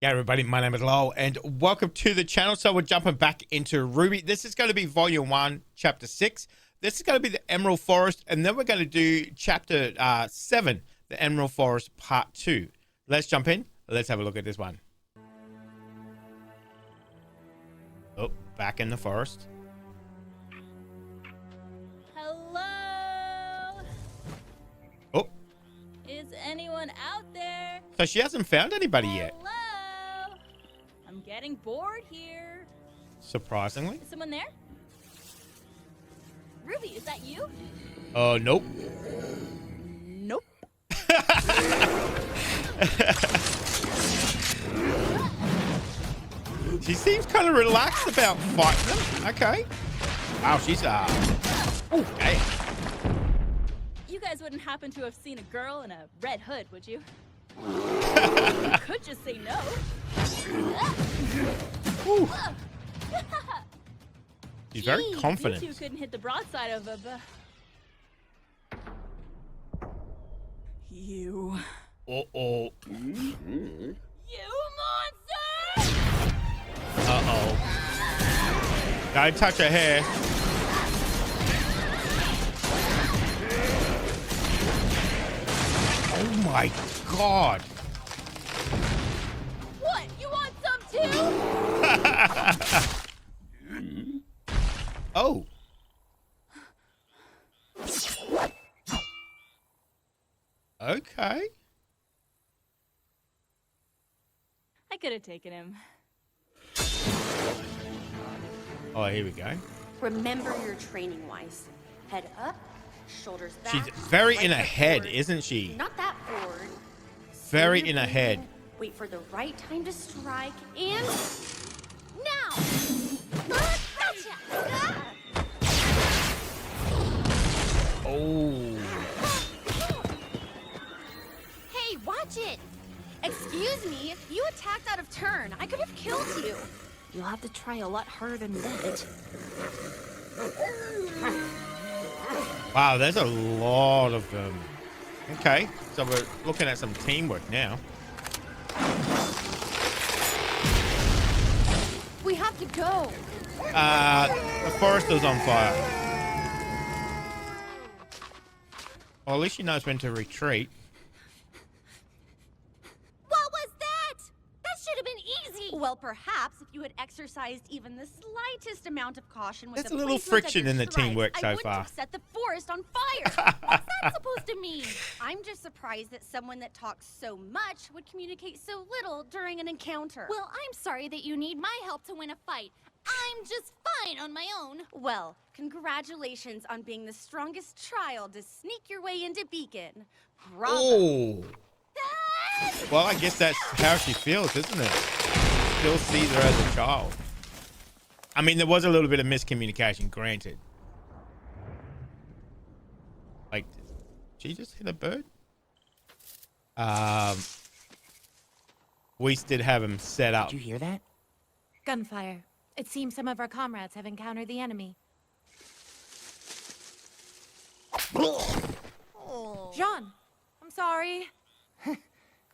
Yeah, everybody, my name is Lowell, and welcome to the channel. So we're jumping back into RWBY. This is going to be Volume 1, Chapter 6. This is going to be the Emerald Forest, and then we're going to do Chapter 7, the Emerald Forest Part 2. Let's jump in. Let's have a look at this one. Oh, back in the forest. Hello? Oh. Is anyone out there? So she hasn't found anybody yet. Hello? I'm getting bored here. Surprisingly. Is someone there? Ruby, is that you? Oh, nope. Nope. She seems kind of relaxed about fighting them. Okay. Wow, she's okay. You guys wouldn't happen to have seen a girl in a red hood, would you? You could just say no. She's very confident. You two couldn't hit the broadside of a... You. Uh-oh. You monster! Uh-oh. Don't touch her hair. Oh my god. What? You want some too? Oh. Okay. I could have taken him. Oh, here we go. Remember your training wise. Head up, shoulders back. She's very right in her foot head, forward. isn't she? Not that forward. Very Slow in your her head. breathing, wait for the right time to strike, and now! Gotcha! Oh. Hey, watch it! Excuse me, you attacked out of turn. I could have killed you. You'll have to try a lot harder than that. Wow, there's a lot of them. Okay, so we're looking at some teamwork now. We have to go. The forest is on fire. Well, at least she knows when to retreat. What was that? That should have been easy. Well, perhaps if you had exercised even the slightest amount of caution with There's the a little placement of friction your in the strikes, teamwork so I wouldn't far. have set the forest on fire. What's that supposed to mean? I'm just surprised that someone that talks so much would communicate so little during an encounter. Well, I'm sorry that you need my help to win a fight. I'm just fine on my own. Well, congratulations on being the strongest child to sneak your way into Beacon. Bravo. Oh. Well, I guess that's how she feels, isn't it? Still sees her as a child. I mean, there was a little bit of miscommunication, granted. Like, did she just hit a bird? We did have him set up. Did you hear that? Gunfire. It seems some of our comrades have encountered the enemy. Jean, I'm sorry.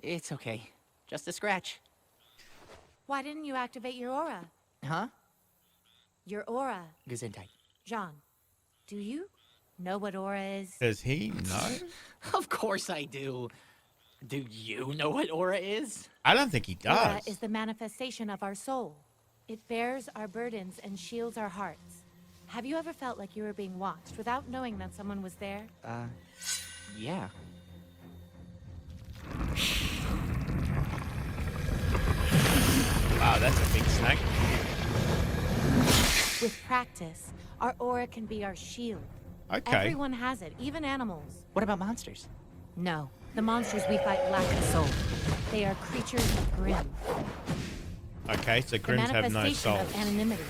It's okay. Just a scratch. Why didn't you activate your aura? Huh? Your aura. Gesundheit. Jean, do you know what aura is? Does he know? Of course I do. Do you know what aura is? I don't think he Aura does. is the manifestation of our soul. It bears our burdens and shields our hearts. Have you ever felt like you were being watched without knowing that someone was there? Yeah. Wow, that's a big snake. With practice, our aura can be our shield. Okay. Everyone has it, even animals. What about monsters? No, the monsters we fight lack a soul. They are creatures of Grimm. Okay, so The Grimms have no manifestation soul. of anonymity.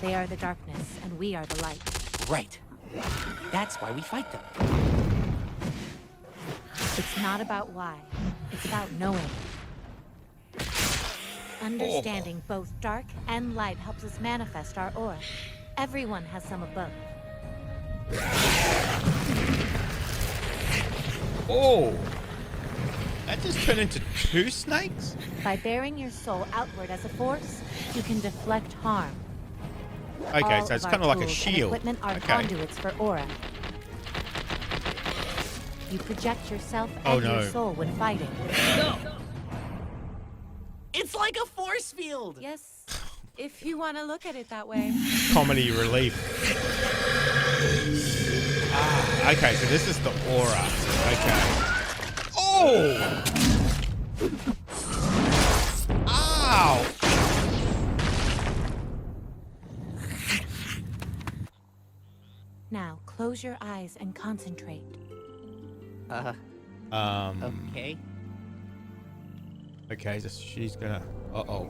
They are the darkness, and we are the light. Right. That's why we fight them. It's not about why. It's about knowing. Understanding both dark and light helps us manifest our aura. Everyone has some of both. Oh! That just turned into 2 snakes? By bearing your soul outward as a force, you can deflect harm. Okay, All so it's of kind of our like a tools and shield. equipment are Okay. conduits for aura. You project yourself Oh, and your no. soul when fighting. No. It's like a force field. Yes, if you want to look at it that way. Comedy relief. Ah, okay, so this is the aura. Okay. Oh! Ow! Now, close your eyes and concentrate. Okay. Okay, so she's gonna... Uh-oh.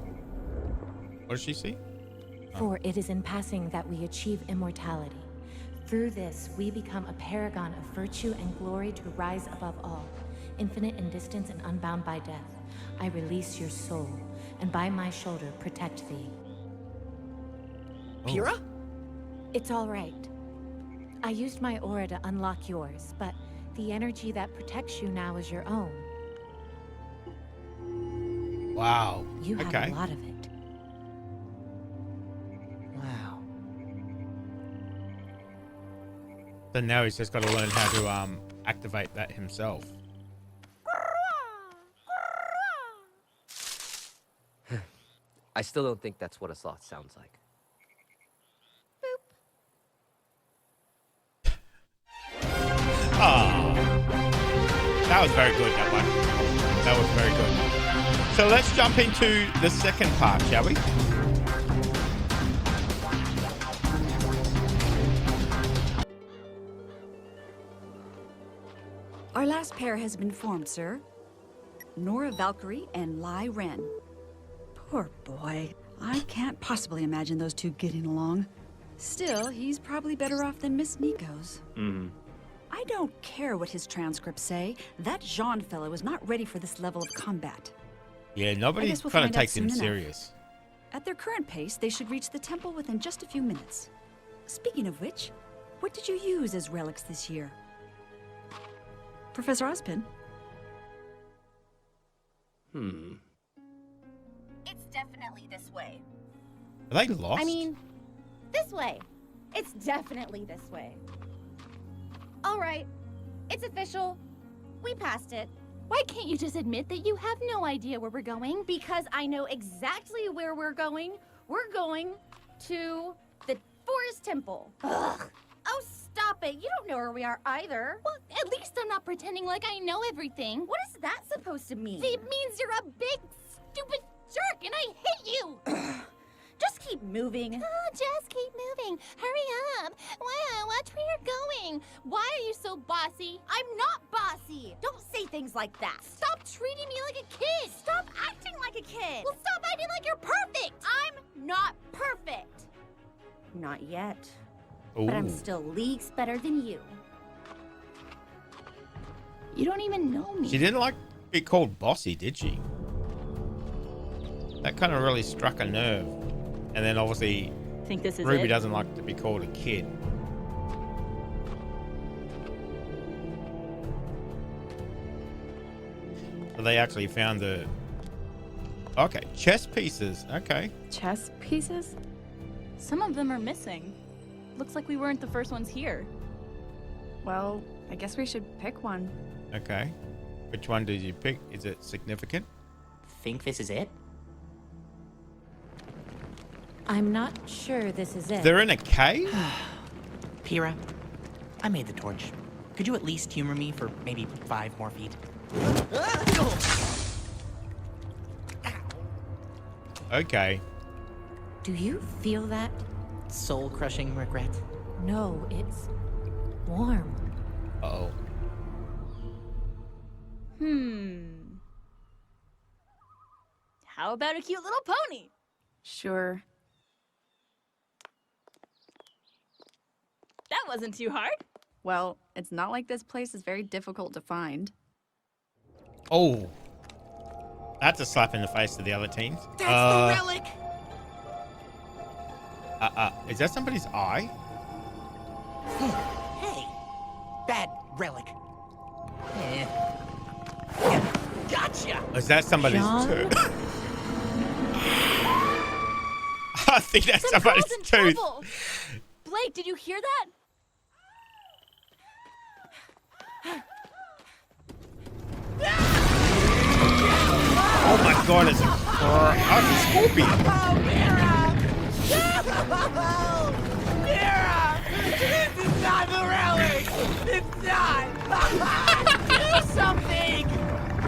What does she see? For it is in passing that we achieve immortality. Through this, we become a paragon of virtue and glory to rise above all, infinite in distance and unbound by death. I release your soul, and by my shoulder protect thee. Pyrrha? It's all right. I used my aura to unlock yours, but the energy that protects you now is your own. Wow. You have Okay. a lot of it. Wow. So now he's just got to learn how to activate that himself. I still don't think that's what a sloth sounds like. Oh, that was very good, that one. That was very good. So let's jump into the second part, shall we? Our last pair has been formed, sir. Nora Valkyrie and Lai Ren. Poor boy. I can't possibly imagine those two getting along. Still, he's probably better off than Miss Nico's. I don't care what his transcripts say. That Jean fellow is not ready for this level of combat. Yeah, I nobody guess we'll kind of find out takes him soon enough. serious. At their current pace, they should reach the temple within just a few minutes. Speaking of which, what did you use as relics this year? Professor Ozpin? It's definitely this way. Are they lost? I mean, this way. It's definitely this way. All right, it's official. We passed it. Why can't you just admit that you have no idea where we're going? Because I know exactly where we're going. We're going to the Forest Temple. Ugh. Oh, stop it. You don't know where we are either. Well, at least I'm not pretending like I know everything. What is that supposed to mean? It means you're a big, stupid jerk, and I hate you! Just keep moving. Oh, just keep moving. Hurry up. Wow, watch where you're going. Why are you so bossy? I'm not bossy. Don't say things like that. Stop treating me like a kid. Stop acting like a kid. Well, stop acting like you're perfect. I'm not perfect. Not yet. But I'm Ooh. still leagues better than you. You don't even know me. She didn't like be called bossy, did she? That kind of really struck a nerve. And then obviously Think this is Ruby it? doesn't like to be called a kid. So they actually found the... Okay, chess pieces. Okay. Chess pieces? Some of them are missing. Looks like we weren't the first ones here. Well, I guess we should pick one. Okay. Which one did you pick? Is it significant? Think this is it? I'm not sure this is it. They're in a cave? Pyrrha, I made the torch. Could you at least humor me for maybe 5 more feet? Okay. Do you feel that? Soul-crushing regret. No, it's warm. Uh-oh. How about a cute little pony? Sure. That wasn't too hard. Well, it's not like this place is very difficult to find. Oh. That's a slap in the face to the other teams. That's the relic! Is that somebody's eye? Hey, that relic. Is that somebody's John? tooth? I think that's Some somebody's girl's in tooth. trouble. Blake, did you hear that? Oh my god, it's a scorpion. Oh, Mira! Mira! This is not the relic! It's not! Do something!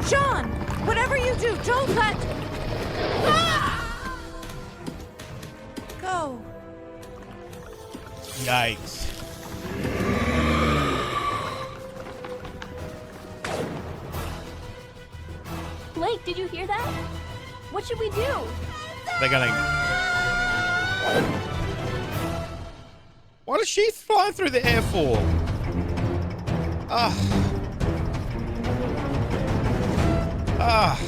John, whatever you do, don't let... Go. Yikes. Blake, did you hear that? What should we do? They're gonna... What is she flying through the air for? Ah. Ah.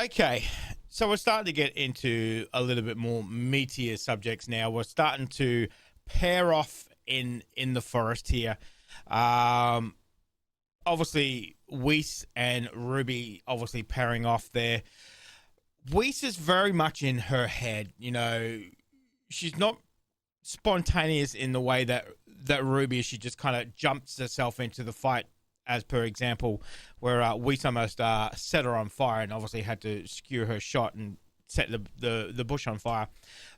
Okay, so we're starting to get into a little bit more meatier subjects now. We're starting to pair off in the forest here. Obviously, Weiss and RWBY obviously pairing off there. Weiss is very much in her head. You know, she's not spontaneous in the way that RWBY is. She just kind of jumps herself into the fight, as per example, where Weiss almost set her on fire and obviously had to skew her shot and set the bush on fire.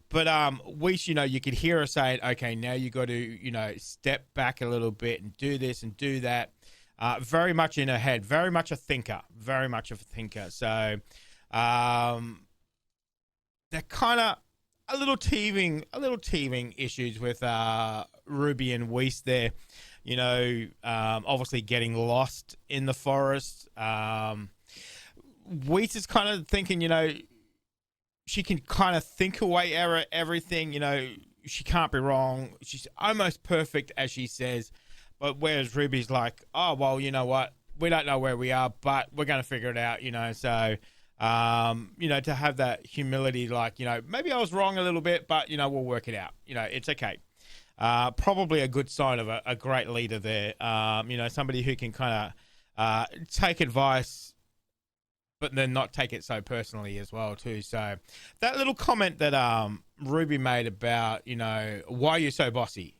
But Weiss, you know, you could hear her saying, okay, now you got to, you know, step back a little bit and do this and do that. Very much in her head, very much a thinker, very much of a thinker. So they're kind of a little teething issues with RWBY and Weiss there. You know, obviously getting lost in the forest. Weiss is kind of thinking, you know, she can kind of think away everything. You know, she can't be wrong. She's almost perfect, as she says. But whereas RWBY's like, oh, well, you know what? We don't know where we are, but we're going to figure it out, you know. So, you know, to have that humility, like, you know, maybe I was wrong a little bit, but, you know, we'll work it out. You know, it's okay. Probably a good sign of a great leader there. You know, somebody who can kind of take advice, but then not take it so personally as well, too. So that little comment that RWBY made about, you know, why you're so bossy,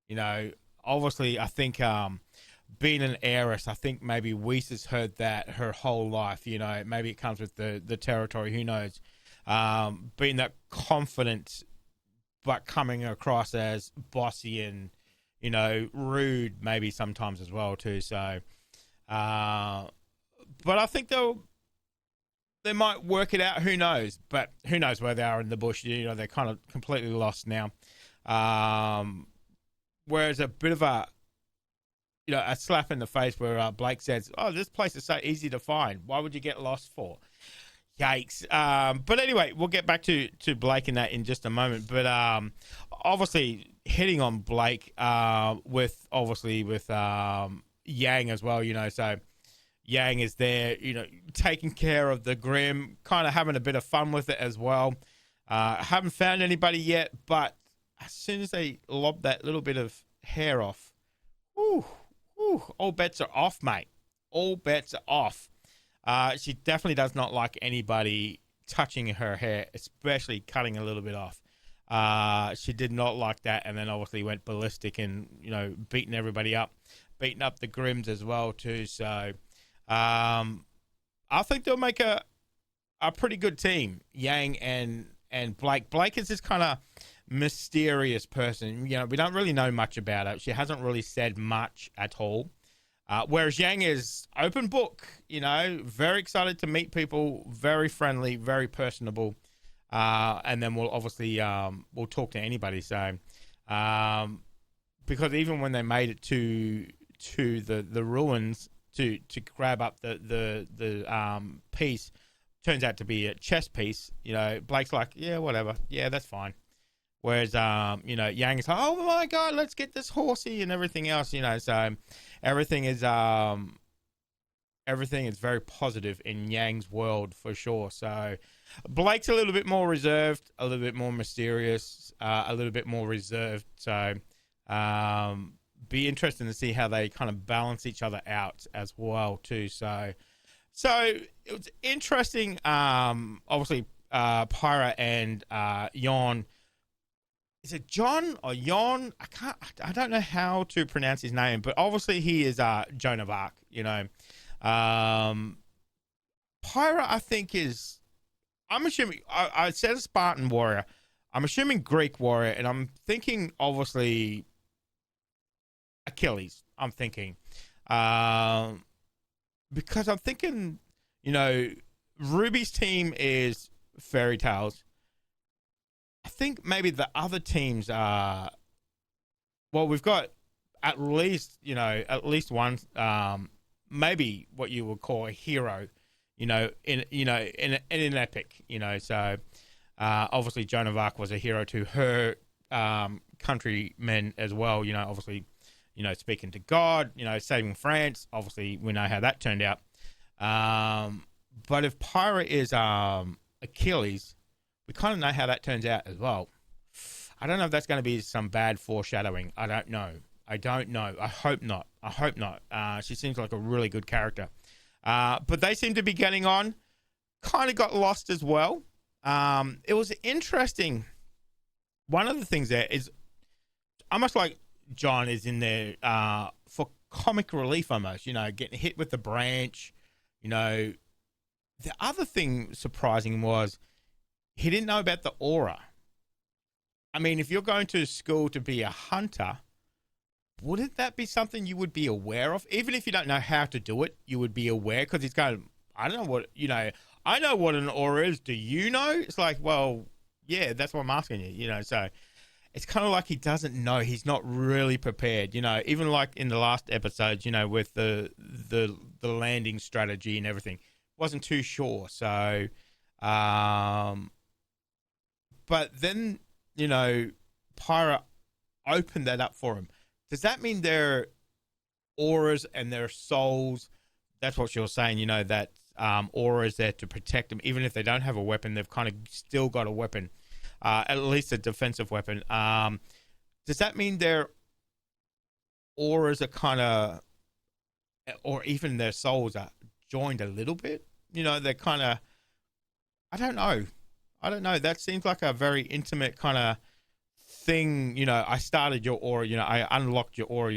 you know, obviously, I think being an heiress, I think maybe Weiss has heard that her whole life. You know, maybe it comes with the territory. Who knows? Being that confident, but coming across as bossy and, you know, rude, maybe sometimes as well too. So, but I think they might work it out. Who knows? But who knows where they are in the bush? You know, they're kind of completely lost now. Whereas a bit of a, you know, a slap in the face where Blake says, oh, this place is so easy to find. Why would you get lost for? Yikes. But anyway, we'll get back to Blake in that in just a moment. But obviously hitting on Blake with Yang as well, you know. So Yang is there, you know, taking care of the Grim, kind of having a bit of fun with it as well. Haven't found anybody yet, but as soon as they lob that little bit of hair off, all bets are off, mate. All bets are off. She definitely does not like anybody touching her hair, especially cutting a little bit off. She did not like that, and then obviously went ballistic and, you know, beating everybody up, beating up the Grims as well too. So I think they'll make a pretty good team, Yang and Blake. Blake is this kind of mysterious person. You know, we don't really know much about her. She hasn't really said much at all. Whereas Yang is open book, you know, very excited to meet people, very friendly, very personable. And then we'll obviously, we'll talk to anybody. So, because even when they made it to the ruins to grab up the piece, turns out to be a chess piece, you know, Blake's like, yeah, whatever. Yeah, that's fine. Whereas, you know, Yang is like, oh my God, let's get this horsey and everything else, you know. So everything is very positive in Yang's world for sure. So Blake's a little bit more reserved, a little bit more mysterious, a little bit more reserved. So Be interesting to see how they kind of balance each other out as well too. So it was interesting. Obviously, Pyra and Yon. Is it John or Yon? I don't know how to pronounce his name, but obviously he is Joan of Arc. You know, Pyra, I think is. I'm assuming I said a Spartan warrior. I'm assuming Greek warrior, and I'm thinking obviously Achilles. I'm thinking, because I'm thinking, you know, Ruby's team is fairy tales. I think maybe the other teams are. Well, we've got at least one, maybe what you would call a hero, in an epic, So obviously Joan of Arc was a hero to her countrymen as well. Obviously, speaking to God, saving France. Obviously, we know how that turned out. But if Pyra is Achilles, we kind of know how that turns out as well. I don't know if that's going to be some bad foreshadowing. I don't know. I hope not. She seems like a really good character. But they seem to be getting on. Kind of got lost as well. It was interesting. One of the things there is almost like John is in there for comic relief almost, getting hit with the branch. The other thing surprising was he didn't know about the aura. I mean, if you're going to school to be a hunter, wouldn't that be something you would be aware of? Even if you don't know how to do it, you would be aware, because he's going, I don't know what, I know what an aura is. Do you know? It's like, well, yeah, that's what I'm asking you, so it's kind of like he doesn't know. He's not really prepared, even like in the last episode, with the landing strategy and everything, wasn't too sure. So, but then, Pyra opened that up for him. Does that mean their auras and their souls? That's what you're saying, that aura is there to protect them. Even if they don't have a weapon, they've kind of still got a weapon, at least a defensive weapon. Does that mean their auras are kind of, or even their souls are joined a little bit? They're kind of, I don't know. That seems like a very intimate kind of thing. I started your aura, I unlocked your aura,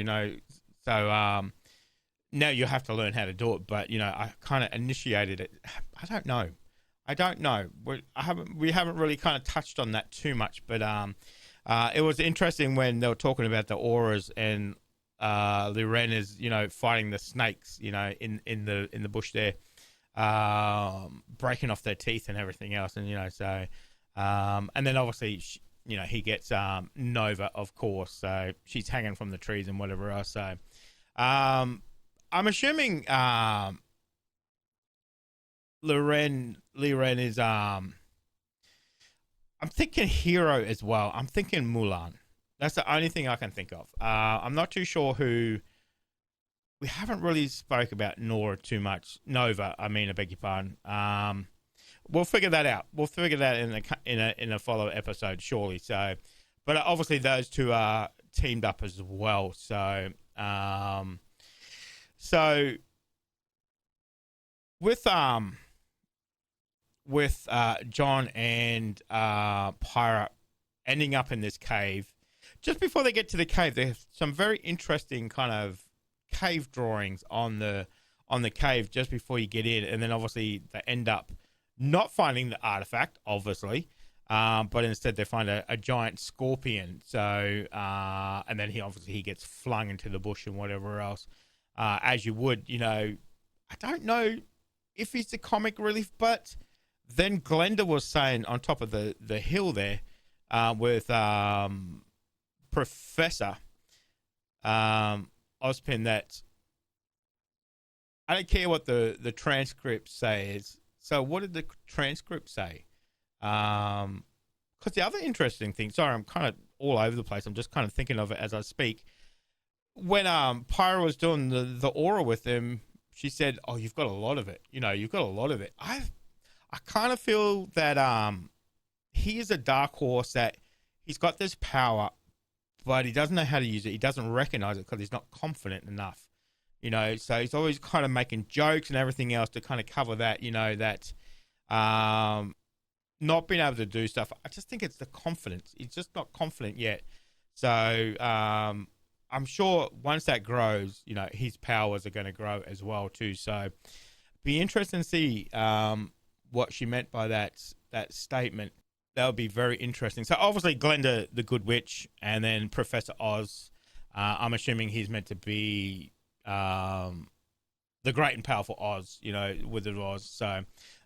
so now you have to learn how to do it. But I kind of initiated it. I don't know. We haven't really kind of touched on that too much. But it was interesting when they were talking about the auras, and Liren is fighting the snakes, in the bush there. Breaking off their teeth and everything else, and so and then obviously he gets Nova, of course, so she's hanging from the trees and whatever else. So I'm assuming Liren is I'm thinking hero as well. I'm thinking Mulan. That's the only thing I can think of. I'm not too sure who. We haven't really spoke about Nova too much. Nova, I beg your pardon. We'll figure that out. We'll figure that in a follow episode, surely. So, but obviously those two are teamed up as well. So, with John and Pyra ending up in this cave, just before they get to the cave, there's some very interesting kind of cave drawings on the cave just before you get in, and then obviously they end up not finding the artifact, obviously, but instead they find a giant scorpion. So and then he gets flung into the bush and whatever else, as you would. I don't know if he's the comic relief, but then Glenda was saying on top of the hill there, with Professor Ozpin, that I don't care what the transcript says. So what did the transcript say? Because the other interesting thing, sorry, I'm kind of all over the place. I'm just kind of thinking of it as I speak. When Pyra was doing the aura with him, she said, "Oh, you've got a lot of it. You've got a lot of it." I kind of feel that he is a dark horse, that he's got this power, but he doesn't know how to use it. He doesn't recognize it because he's not confident enough, you know. So he's always kind of making jokes and everything else to kind of cover that, you know, that not being able to do stuff. I just think it's the confidence. He's just not confident yet. So I'm sure once that grows, you know, his powers are going to grow as well too. So be interesting to see what she meant by that statement. That would be very interesting. So obviously Glenda the Good Witch, and then Professor Oz. I'm assuming he's meant to be the great and powerful Oz, you know, Wizard of Oz. So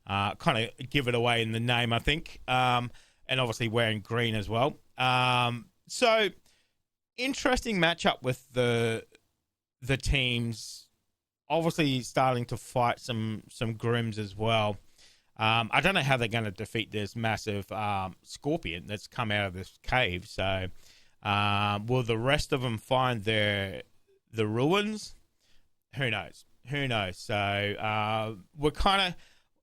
kind of give it away in the name, I think. And obviously wearing green as well. So interesting matchup with the teams. Obviously starting to fight some Grims as well. I don't know how they're going to defeat this massive scorpion that's come out of this cave. So will the rest of them find the ruins? Who knows? Who knows? So we're kind of,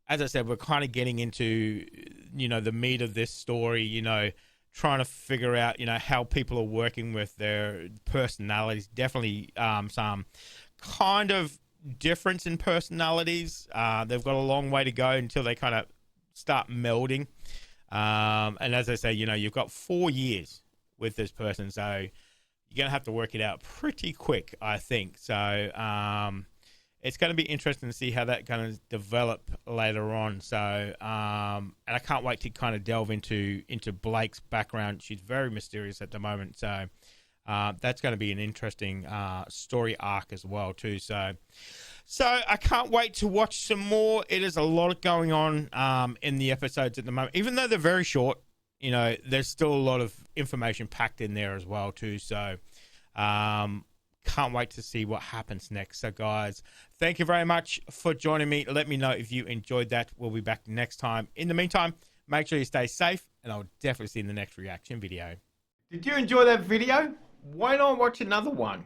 as I said, we're kind of getting into, you know, the meat of this story, you know, trying to figure out, you know, how people are working with their personalities. Definitely some kind of difference in personalities. They've got a long way to go until they kind of start melding. And as I say, you know, you've got 4 years with this person, so you're going to have to work it out pretty quick, I think. So it's going to be interesting to see how that going to develop later on. So and I can't wait to kind of delve into Blake's background. She's very mysterious at the moment, so that's going to be an interesting story arc as well too. So I can't wait to watch some more. It is a lot going on in the episodes at the moment, even though they're very short. You know, there's still a lot of information packed in there as well too. So can't wait to see what happens next. So guys, thank you very much for joining me. Let me know if you enjoyed that. We'll be back next time. In the meantime, make sure you stay safe, and I'll definitely see you in the next reaction video. Did you enjoy that video? Why not watch another one?